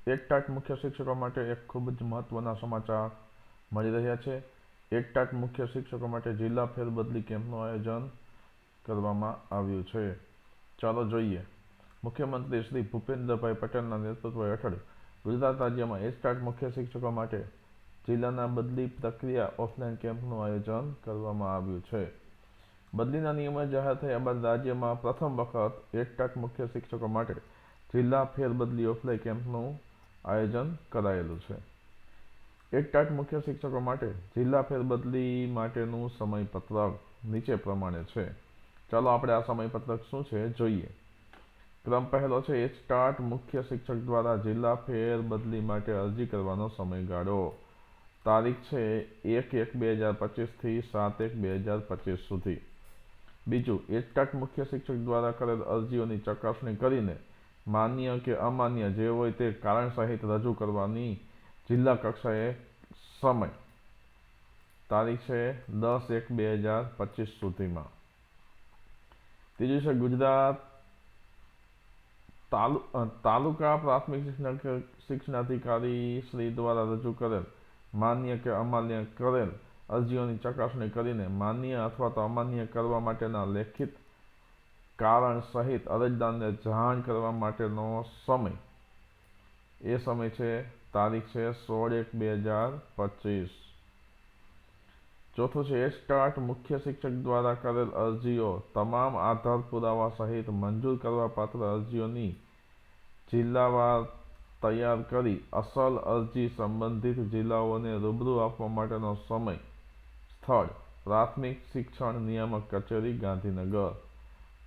એકટાટ મુખ્ય શિક્ષકો માટે એક ખૂબ જ મહત્વના સમાચાર મળી રહ્યા છે. એકટાટ મુખ્ય શિક્ષકો માટે જિલ્લા ફેરબદલી કેમ્પનું આયોજન કરવામાં આવ્યું છે. ચાલો જોઈએ. મુખ્યમંત્રી શ્રી ભૂપેન્દ્રભાઈ પટેલના નેતૃત્વ હેઠળ ગુજરાત રાજ્યમાં એકટાટ મુખ્ય શિક્ષકો માટે જિલ્લાના બદલી પ્રક્રિયા ઓફલાઈન કેમ્પનું આયોજન કરવામાં આવ્યું છે. બદલીના નિયમો જાહેર થયા બાદ રાજ્યમાં પ્રથમ વખત એકટાટ મુખ્ય શિક્ષકો માટે જિલ્લા ફેરબદલી ઓફલાઈન કેમ્પનું આયોજન કરાયેલું છે. એકટાટ મુખ્ય શિક્ષકો માટે જિલ્લા ફેરબદલી માટેનું સમયપત્રક નીચે પ્રમાણે છે. ચાલો આપણે આ સમયપત્રક શું છે જોઈએ. ક્રમ પહેલો છે એકટાટ મુખ્ય શિક્ષક દ્વારા જિલ્લા ફેરબદલી માટે અરજી કરવાનો સમયગાળો. તારીખ છે 1/1/2025 થી 7/1/2025 સુધી. બીજું, એકટાટ મુખ્ય શિક્ષક દ્વારા કરેલ અરજીઓની ચકાસણી કરીને માન્ય કે અમાન્ય જે હોય તે કારણ સહિત રજૂ કરવાની જિલ્લા કક્ષાએ સમય. તારીખ છે 10/1/2025 સુધીમાં. ત્રીજું છે ગુજરાત તાલુકા પ્રાથમિક શિક્ષણાધિકારી શ્રી દ્વારા રજૂ કરેલ માન્ય કે અમાન્ય કરેલ અરજીઓની ચકાસણી કરીને માન્ય અથવા તો અમાન્ય કરવા માટેના લેખિત કારણ સહિત અરજદારને જાણ કરવા માટેનો સમય. એ સમય છે તારીખ છે 16/1/2025. ચોથું છે એકટાટ મુખ્ય શિક્ષક દ્વારા કરેલ અરજીઓ તમામ આધાર પુરાવા સહિત મંજૂર કરવાપાત્ર અરજીઓની જિલ્લાવાર તૈયાર કરી અસલ અરજી સંબંધિત જિલ્લાઓને રૂબરૂ આપવા માટેનો સમય. સ્થળ પ્રાથમિક શિક્ષણ નિયામક કચેરી, ગાંધીનગર.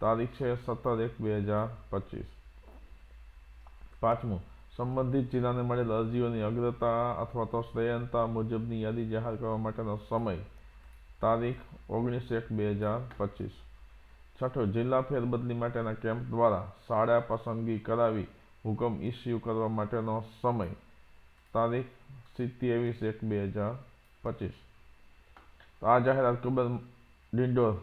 તારીખ છે 17/1/2025. પાંચમું, સંબંધિત જિલ્લાને મળેલ અરજીઓની અગ્રતા અથવા તો શ્રેયંતા મુજબની યાદી જાહેર કરવા માટેનો સમય. તારીખ 19/1/2025. છઠ્ઠું, જિલ્લા ફેરબદલી માટેના કેમ્પ દ્વારા શાળા પસંદગી કરાવી હુકમ ઇસ્યુ કરવા માટેનો સમય. તારીખ 27/1/2025. આ જાહેરાત ડિંડોર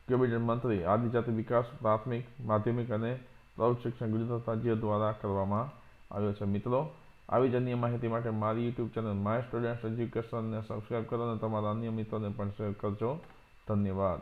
કેબિનેટ મંત્રી આદિજાતિ વિકાસ, પ્રાથમિક, માધ્યમિક અને પ્રૌઢ શિક્ષણ ગુજરાત રાજ્ય દ્વારા કરવામાં આવ્યો છે. મિત્રો, આવી જ અન્ય માહિતી માટે મારી યુટ્યુબ ચેનલ માય સ્ટુડન્ટ એજ્યુકેશનને સબસ્ક્રાઈબ કરો અને તમારા અન્ય મિત્રોને પણ શેર કરજો. ધન્યવાદ.